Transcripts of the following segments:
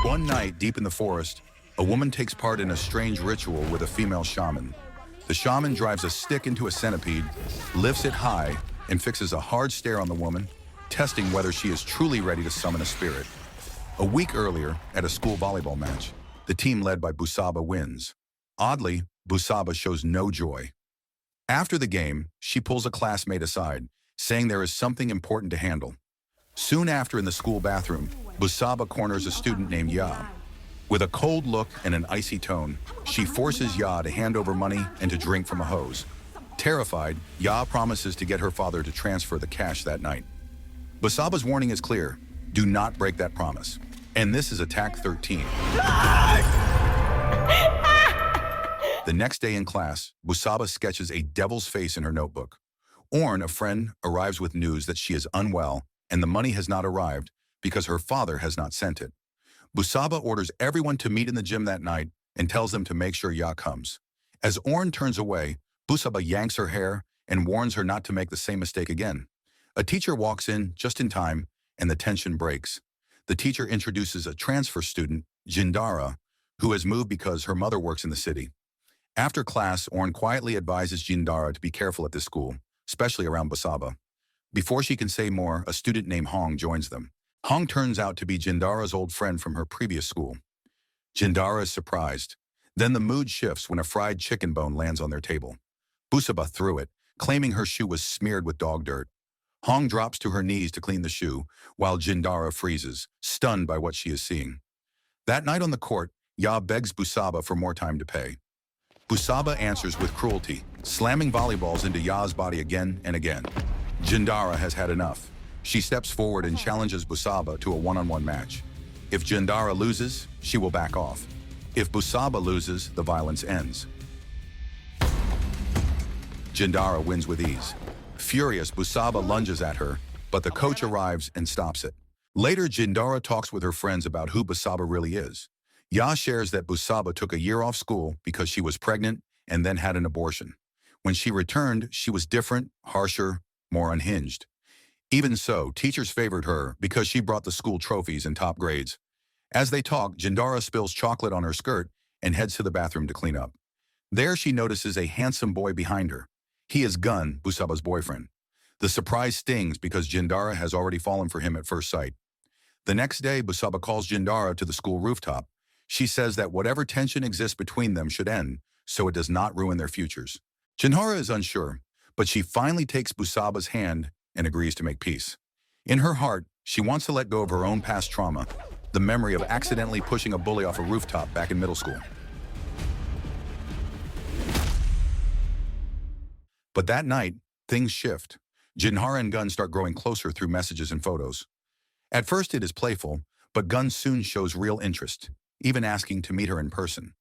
One night, deep in the forest, a woman takes part in a strange ritual with a female shaman. The shaman drives a stick into a centipede, lifts it high, and fixes a hard stare on the woman, testing whether she is truly ready to summon a spirit. A week earlier, at a school volleyball match, the team led by Busaba wins. Oddly, Busaba shows no joy. After the game, she pulls a classmate aside, saying there is something important to handle. Soon after, in the school bathroom, Busaba corners a student named Ya. With a cold look and an icy tone, she forces Ya to hand over money and to drink from a hose. Terrified, Ya promises to get her father to transfer the cash that night. Busaba's warning is clear: do not break that promise. And this is attack 13. The next day in class, Busaba sketches a devil's face in her notebook. Orn, a friend, arrives with news that she is unwell and the money has not arrived because her father has not sent it. Busaba orders everyone to meet in the gym that night and tells them to make sure Ya comes. As Orn turns away, Busaba yanks her hair and warns her not to make the same mistake again. A teacher walks in just in time and the tension breaks. The teacher introduces a transfer student, Jindara, who has moved because her mother works in the city. After class, Orn quietly advises Jindara to be careful at this school, especially around Busaba. Before she can say more, a student named Hong joins them. Hong turns out to be Jindara's old friend from her previous school. Jindara is surprised. Then the mood shifts when a fried chicken bone lands on their table. Busaba threw it, claiming her shoe was smeared with dog dirt. Hong drops to her knees to clean the shoe, while Jindara freezes, stunned by what she is seeing. That night on the court, Ya begs Busaba for more time to pay. Busaba answers with cruelty, slamming volleyballs into Ya's body again and again. Jindara has had enough. She steps forward and challenges Busaba to a one-on-one match. If Jindara loses, she will back off. If Busaba loses, the violence ends. Jindara wins with ease. Furious, Busaba lunges at her, but the coach arrives and stops it. Later, Jindara talks with her friends about who Busaba really is. Ya shares that Busaba took a year off school because she was pregnant and then had an abortion. When she returned, she was different, harsher, more unhinged. Even so, teachers favored her because she brought the school trophies and top grades. As they talk, Jindara spills chocolate on her skirt and heads to the bathroom to clean up. There she notices a handsome boy behind her. He is Gun, Busaba's boyfriend. The surprise stings because Jindara has already fallen for him at first sight. The next day, Busaba calls Jindara to the school rooftop. She says that whatever tension exists between them should end, so it does not ruin their futures. Jindara is unsure, but she finally takes Busaba's hand and agrees to make peace. In her heart, she wants to let go of her own past trauma, the memory of accidentally pushing a bully off a rooftop back in middle school. But that night, things shift. Jindara and Gun start growing closer through messages and photos. At first it is playful, but Gun soon shows real interest, even asking to meet her in person.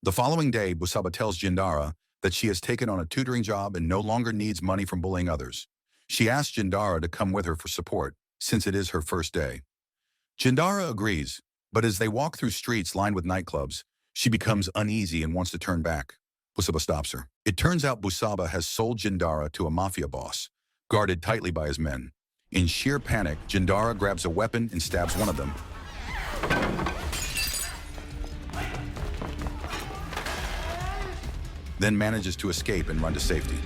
The following day, Busaba tells Jindara that she has taken on a tutoring job and no longer needs money from bullying others. She asks Jindara to come with her for support, since it is her first day. Jindara agrees, but as they walk through streets lined with nightclubs, she becomes uneasy and wants to turn back. Busaba stops her. It turns out Busaba has sold Jindara to a mafia boss, guarded tightly by his men. In sheer panic, Jindara grabs a weapon and stabs one of them. Then manages to escape and run to safety.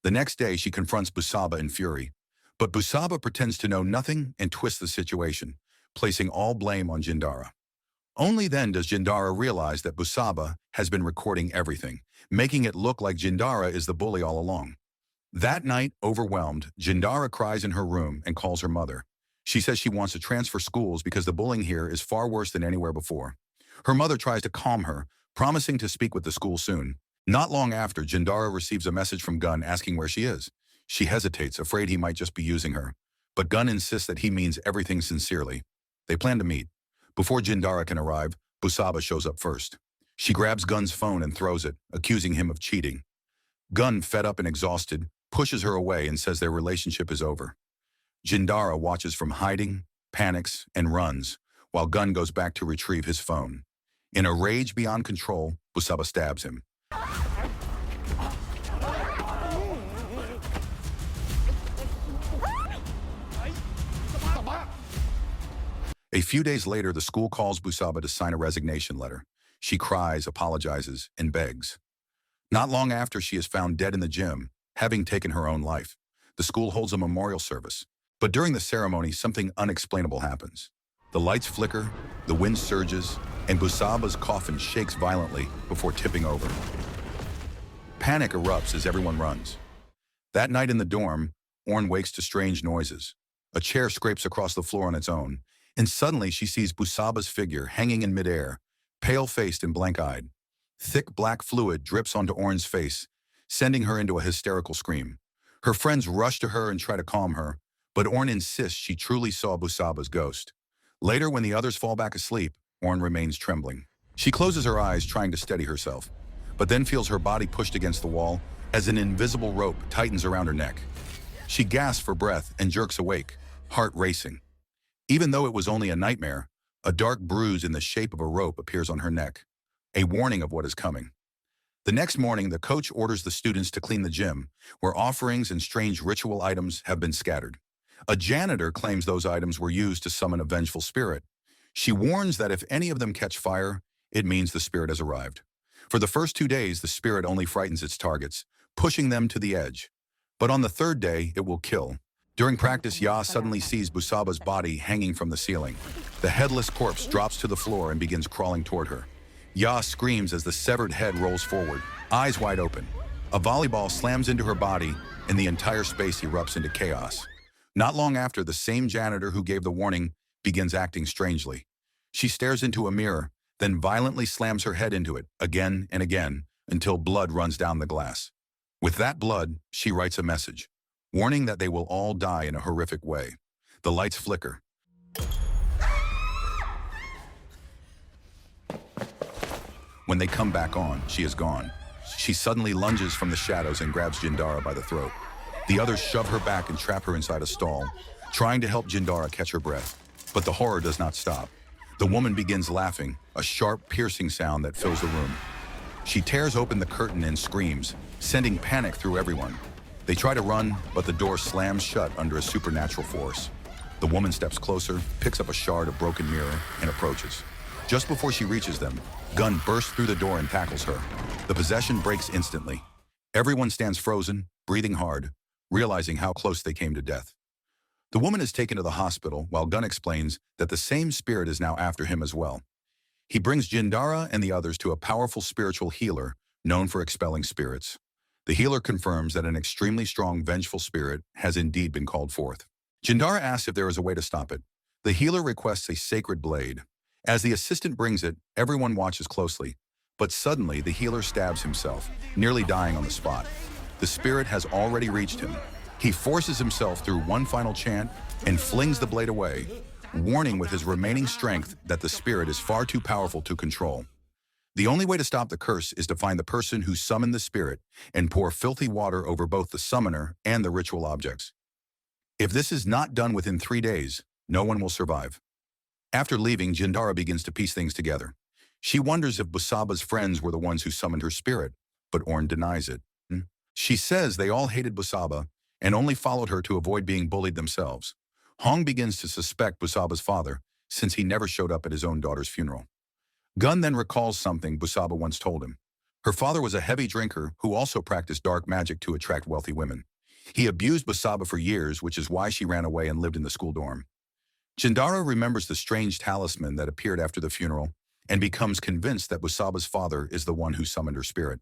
The next day, she confronts Busaba in fury. But Busaba pretends to know nothing and twists the situation, placing all blame on Jindara. Only then does Jindara realize that Busaba has been recording everything, making it look like Jindara is the bully all along. That night, overwhelmed, Jindara cries in her room and calls her mother. She says she wants to transfer schools because the bullying here is far worse than anywhere before. Her mother tries to calm her, promising to speak with the school soon. Not long after, Jindara receives a message from Gun asking where she is. She hesitates, afraid he might just be using her. But Gun insists that he means everything sincerely. They plan to meet. Before Jindara can arrive, Busaba shows up first. She grabs Gun's phone and throws it, accusing him of cheating. Gun, fed up and exhausted, pushes her away and says their relationship is over. Jindara watches from hiding, panics, and runs, while Gun goes back to retrieve his phone. In a rage beyond control, Busaba stabs him. A few days later, the school calls Busaba to sign a resignation letter. She cries, apologizes, and begs. Not long after, she is found dead in the gym, having taken her own life. The school holds a memorial service. But during the ceremony, something unexplainable happens. The lights flicker, the wind surges, and Busaba's coffin shakes violently before tipping over. Panic erupts as everyone runs. That night in the dorm, Orn wakes to strange noises. A chair scrapes across the floor on its own, and suddenly she sees Busaba's figure hanging in midair, pale-faced and blank-eyed. Thick black fluid drips onto Orn's face, sending her into a hysterical scream. Her friends rush to her and try to calm her, but Orn insists she truly saw Busaba's ghost. Later, when the others fall back asleep, Orn remains trembling. She closes her eyes, trying to steady herself, but then feels her body pushed against the wall as an invisible rope tightens around her neck. She gasps for breath and jerks awake, heart racing. Even though it was only a nightmare, a dark bruise in the shape of a rope appears on her neck, a warning of what is coming. The next morning, the coach orders the students to clean the gym, where offerings and strange ritual items have been scattered. A janitor claims those items were used to summon a vengeful spirit. She warns that if any of them catch fire, it means the spirit has arrived. For the first 2 days, the spirit only frightens its targets, pushing them to the edge. But on the third day, it will kill. During practice, Ya suddenly sees Busaba's body hanging from the ceiling. The headless corpse drops to the floor and begins crawling toward her. Ya screams as the severed head rolls forward, eyes wide open. A volleyball slams into her body, and the entire space erupts into chaos. Not long after, the same janitor who gave the warning begins acting strangely. She stares into a mirror, then violently slams her head into it again and again until blood runs down the glass. With that blood, she writes a message, warning that they will all die in a horrific way. The lights flicker. When they come back on, she is gone. She suddenly lunges from the shadows and grabs Jindara by the throat. The others shove her back and trap her inside a stall, trying to help Jindara catch her breath. But the horror does not stop. The woman begins laughing, a sharp, piercing sound that fills the room. She tears open the curtain and screams, sending panic through everyone. They try to run, but the door slams shut under a supernatural force. The woman steps closer, picks up a shard of broken mirror, and approaches. Just before she reaches them, Gun bursts through the door and tackles her. The possession breaks instantly. Everyone stands frozen, breathing hard, realizing how close they came to death. The woman is taken to the hospital while Gun explains that the same spirit is now after him as well. He brings Jindara and the others to a powerful spiritual healer known for expelling spirits. The healer confirms that an extremely strong vengeful spirit has indeed been called forth. Jindara asks if there is a way to stop it. The healer requests a sacred blade. As the assistant brings it, everyone watches closely, but suddenly the healer stabs himself, nearly dying on the spot. The spirit has already reached him. He forces himself through one final chant and flings the blade away, warning with his remaining strength that the spirit is far too powerful to control. The only way to stop the curse is to find the person who summoned the spirit and pour filthy water over both the summoner and the ritual objects. If this is not done within 3 days, no one will survive. After leaving, Jindara begins to piece things together. She wonders if Busaba's friends were the ones who summoned her spirit, but Orn denies it. She says they all hated Busaba and only followed her to avoid being bullied themselves. Hong begins to suspect Busaba's father, since he never showed up at his own daughter's funeral. Gun then recalls something Busaba once told him. Her father was a heavy drinker who also practiced dark magic to attract wealthy women. He abused Busaba for years, which is why she ran away and lived in the school dorm. Jindara remembers the strange talisman that appeared after the funeral and becomes convinced that Busaba's father is the one who summoned her spirit.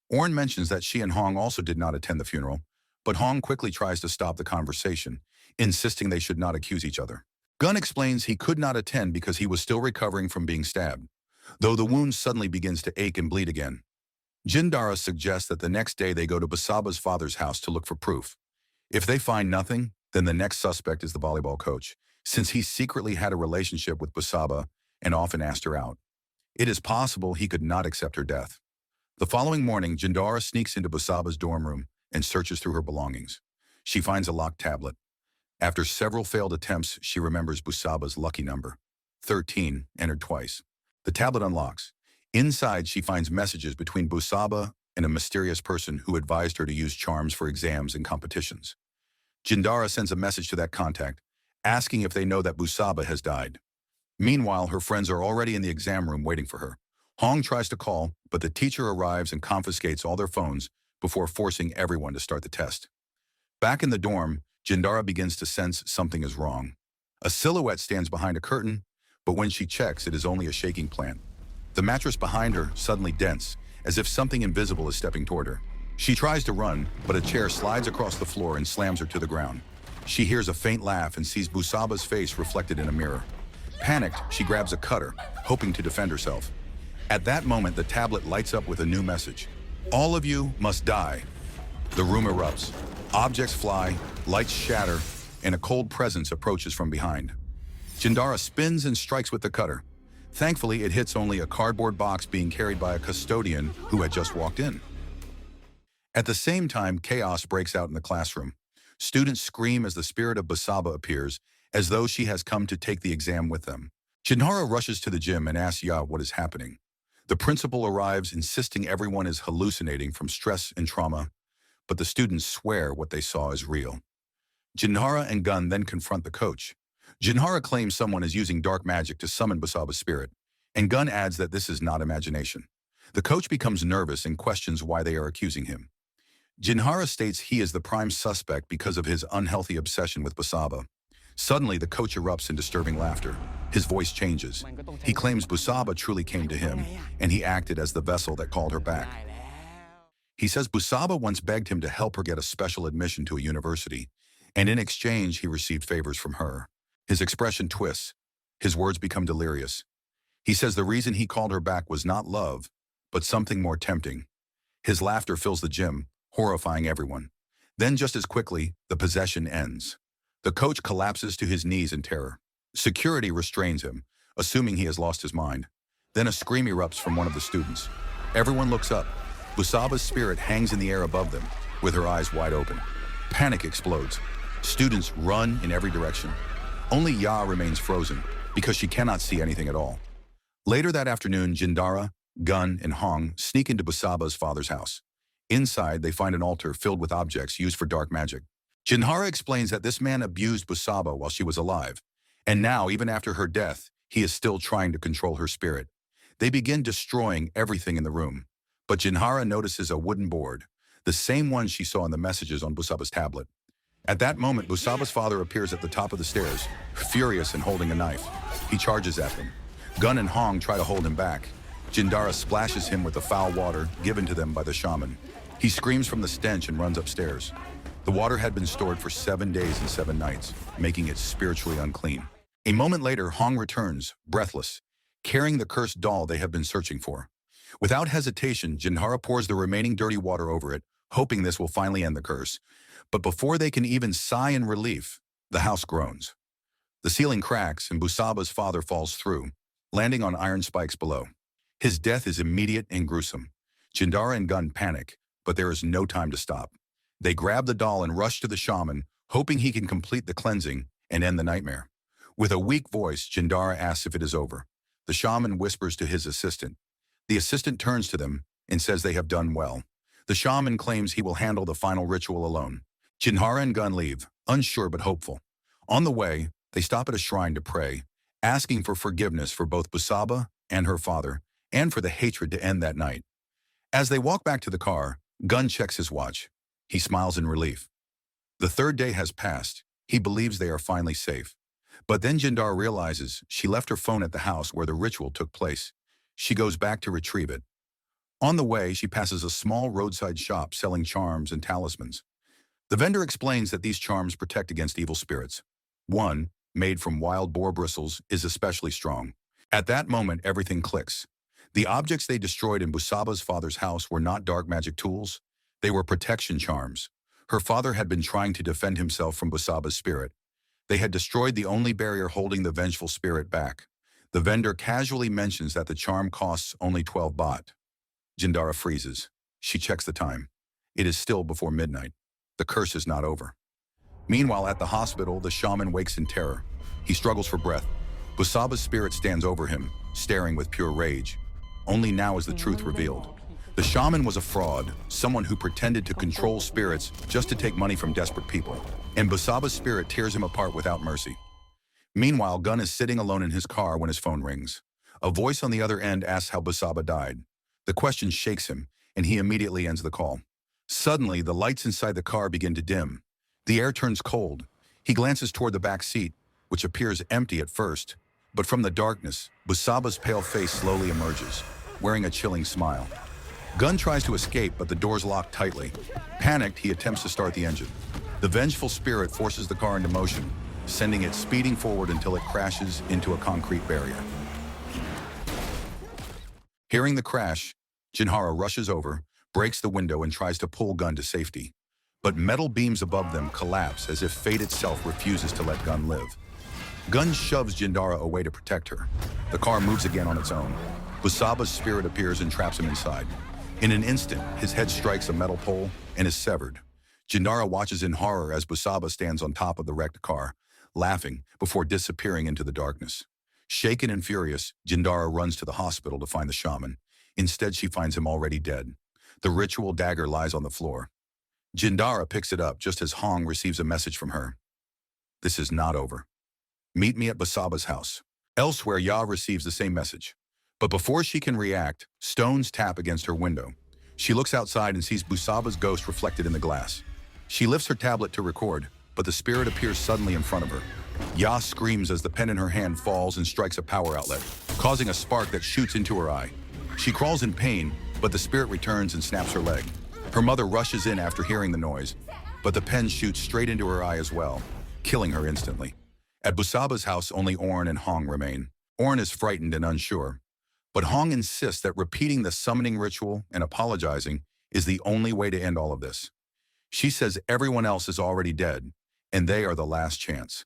Orn mentions that she and Hong also did not attend the funeral, but Hong quickly tries to stop the conversation, insisting they should not accuse each other. Gun explains he could not attend because he was still recovering from being stabbed, though the wound suddenly begins to ache and bleed again. Jindara suggests that the next day they go to Busaba's father's house to look for proof. If they find nothing, then the next suspect is the volleyball coach, since he secretly had a relationship with Busaba and often asked her out. It is possible he could not accept her death. The following morning, Jindara sneaks into Busaba's dorm room and searches through her belongings. She finds a locked tablet. After several failed attempts, she remembers Busaba's lucky number, 13, entered twice. The tablet unlocks. Inside, she finds messages between Busaba and a mysterious person who advised her to use charms for exams and competitions. Jindara sends a message to that contact, asking if they know that Busaba has died. Meanwhile, her friends are already in the exam room waiting for her. Hong tries to call, but the teacher arrives and confiscates all their phones before forcing everyone to start the test. Back in the dorm, Jindara begins to sense something is wrong. A silhouette stands behind a curtain, but when she checks, it is only a shaking plant. The mattress behind her suddenly dense, as if something invisible is stepping toward her. She tries to run, but a chair slides across the floor and slams her to the ground. She hears a faint laugh and sees Busaba's face reflected in a mirror. Panicked, she grabs a cutter, hoping to defend herself. At that moment, the tablet lights up with a new message. All of you must die. The room erupts. Objects fly, lights shatter, and a cold presence approaches from behind. Jindara spins and strikes with the cutter. Thankfully, it hits only a cardboard box being carried by a custodian who had just walked in. At the same time, chaos breaks out in the classroom. Students scream as the spirit of Busaba appears, as though she has come to take the exam with them. Jindara rushes to the gym and asks Ya what is happening. The principal arrives, insisting everyone is hallucinating from stress and trauma, but the students swear what they saw is real. Jindara and Gun then confront the coach. Jindara claims someone is using dark magic to summon Busaba's spirit, and Gun adds that this is not imagination. The coach becomes nervous and questions why they are accusing him. Jindara states he is the prime suspect because of his unhealthy obsession with Busaba. Suddenly, the coach erupts in disturbing laughter. His voice changes. He claims Busaba truly came to him, and he acted as the vessel that called her back. He says Busaba once begged him to help her get a special admission to a university, and in exchange, he received favors from her. His expression twists. His words become delirious. He says the reason he called her back was not love, but something more tempting. His laughter fills the gym, horrifying everyone. Then just as quickly, the possession ends. The coach collapses to his knees in terror. Security restrains him, assuming he has lost his mind. Then a scream erupts from one of the students. Everyone looks up. Busaba's spirit hangs in the air above them, with her eyes wide open. Panic explodes. Students run in every direction. Only Ya remains frozen, because she cannot see anything at all. Later that afternoon, Jindara, Gun, and Hong sneak into Busaba's father's house. Inside, they find an altar filled with objects used for dark magic. Jindara explains that this man abused Busaba while she was alive, and now, even after her death, he is still trying to control her spirit. They begin destroying everything in the room, but Jindara notices a wooden board, the same one she saw in the messages on Busaba's tablet. At that moment, Busaba's father appears at the top of the stairs, furious and holding a knife. He charges at them. Gun and Hong try to hold him back. Jindara splashes him with the foul water given to them by the shaman. He screams from the stench and runs upstairs. The water had been stored for 7 days and 7 nights, making it spiritually unclean. A moment later, Hong returns, breathless, carrying the cursed doll they have been searching for. Without hesitation, Jindara pours the remaining dirty water over it, hoping this will finally end the curse. But before they can even sigh in relief, the house groans. The ceiling cracks and Busaba's father falls through, landing on iron spikes below. His death is immediate and gruesome. Jindara and Gun panic, but there is no time to stop. They grab the doll and rush to the shaman, hoping he can complete the cleansing and end the nightmare. With a weak voice, Jindara asks if it is over. The shaman whispers to his assistant. The assistant turns to them and says they have done well. The shaman claims he will handle the final ritual alone. Jindara and Gun leave, unsure but hopeful. On the way, they stop at a shrine to pray, asking for forgiveness for both Busaba and her father, and for the hatred to end that night. As they walk back to the car, Gun checks his watch. He smiles in relief. The 3rd day has passed. He believes they are finally safe. But then Jindara realizes she left her phone at the house where the ritual took place. She goes back to retrieve it. On the way, she passes a small roadside shop selling charms and talismans. The vendor explains that these charms protect against evil spirits. One, made from wild boar bristles, is especially strong. At that moment, everything clicks. The objects they destroyed in Busaba's father's house were not dark magic tools. They were protection charms. Her father had been trying to defend himself from Busaba's spirit. They had destroyed the only barrier holding the vengeful spirit back. The vendor casually mentions that the charm costs only 12 baht. Jindara freezes. She checks the time. It is still before midnight. The curse is not over. Meanwhile, at the hospital, the shaman wakes in terror. He struggles for breath. Busaba's spirit stands over him, staring with pure rage. Only now is the truth revealed. The shaman was a fraud, someone who pretended to control spirits just to take money from desperate people. And Busaba's spirit tears him apart without mercy. Meanwhile, Gun is sitting alone in his car when his phone rings. A voice on the other end asks how Busaba died. The question shakes him, and he immediately ends the call. Suddenly, the lights inside the car begin to dim. The air turns cold. He glances toward the back seat, which appears empty at first. But from the darkness, Busaba's pale face slowly emerges, wearing a chilling smile. Gun tries to escape, but the doors lock tightly. Panicked, he attempts to start the engine. The vengeful spirit forces the car into motion, sending it speeding forward until it crashes into a concrete barrier. Hearing the crash, Jindara rushes over, breaks the window, and tries to pull Gun to safety. But metal beams above them collapse as if fate itself refuses to let Gun live. Gun shoves Jindara away to protect her. The car moves again on its own. Busaba's spirit appears and traps him inside. In an instant, his head strikes a metal pole and is severed. Jindara watches in horror as Busaba stands on top of the wrecked car, laughing before disappearing into the darkness. Shaken and furious, Jindara runs to the hospital to find the shaman. Instead, she finds him already dead. The ritual dagger lies on the floor. Jindara picks it up just as Hong receives a message from her. This is not over. Meet me at Busaba's house. Elsewhere, Ya receives the same message. But before she can react, stones tap against her window. She looks outside and sees Busaba's ghost reflected in the glass. She lifts her tablet to record, but the spirit appears suddenly in front of her. Ya screams as the pen in her hand falls and strikes a power outlet, causing a spark that shoots into her eye. She crawls in pain, but the spirit returns and snaps her leg. Her mother rushes in after hearing the noise, but the pen shoots straight into her eye as well, killing her instantly. At Busaba's house, only Orn and Hong remain. Orn is frightened and unsure, but Hong insists that repeating the summoning ritual and apologizing is the only way to end all of this. She says everyone else is already dead, and they are the last chance.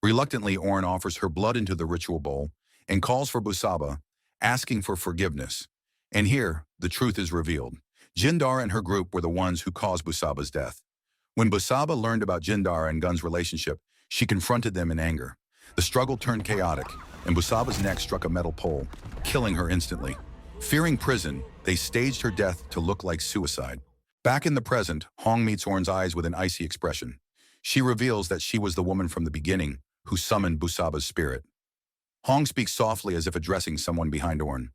Reluctantly, Orn offers her blood into the ritual bowl and calls for Busaba, asking for forgiveness. And here, the truth is revealed. Jindara and her group were the ones who caused Busaba's death. When Busaba learned about Jindara and Gun's relationship, she confronted them in anger. The struggle turned chaotic, and Busaba's neck struck a metal pole, killing her instantly. Fearing prison, they staged her death to look like suicide. Back in the present, Hong meets Orn's eyes with an icy expression. She reveals that she was the woman from the beginning who summoned Busaba's spirit. Hong speaks softly as if addressing someone behind Orn.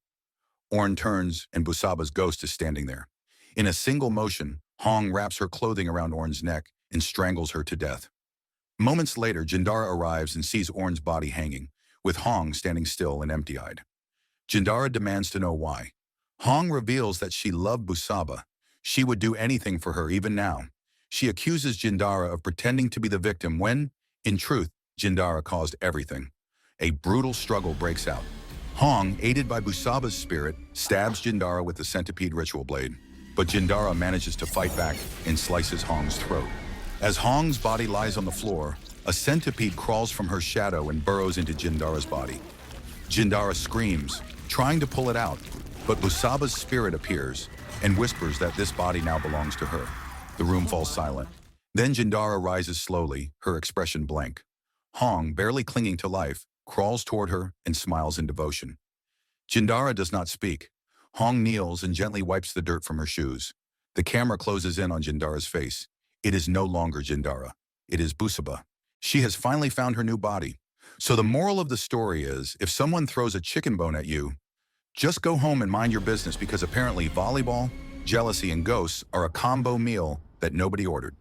Orn turns, and Busaba's ghost is standing there. In a single motion, Hong wraps her clothing around Orn's neck and strangles her to death. Moments later, Jindara arrives and sees Orn's body hanging, with Hong standing still and empty-eyed. Jindara demands to know why. Hong reveals that she loved Busaba. She would do anything for her even now. She accuses Jindara of pretending to be the victim when, in truth, Jindara caused everything. A brutal struggle breaks out. Hong, aided by Busaba's spirit, stabs Jindara with the centipede ritual blade, but Jindara manages to fight back and slices Hong's throat. As Hong's body lies on the floor, a centipede crawls from her shadow and burrows into Jindara's body. Jindara screams, trying to pull it out, but Busaba's spirit appears and whispers that this body now belongs to her. The room falls silent. Then Jindara rises slowly, her expression blank. Hong, barely clinging to life, crawls toward her and smiles in devotion. Jindara does not speak. Hong kneels and gently wipes the dirt from her shoes. The camera closes in on Jindara's face. It is no longer Jindara. It is Busaba. She has finally found her new body. So the moral of the story is, if someone throws a chicken bone at you, just go home and mind your business, because apparently volleyball, jealousy, and ghosts are a combo meal that nobody ordered.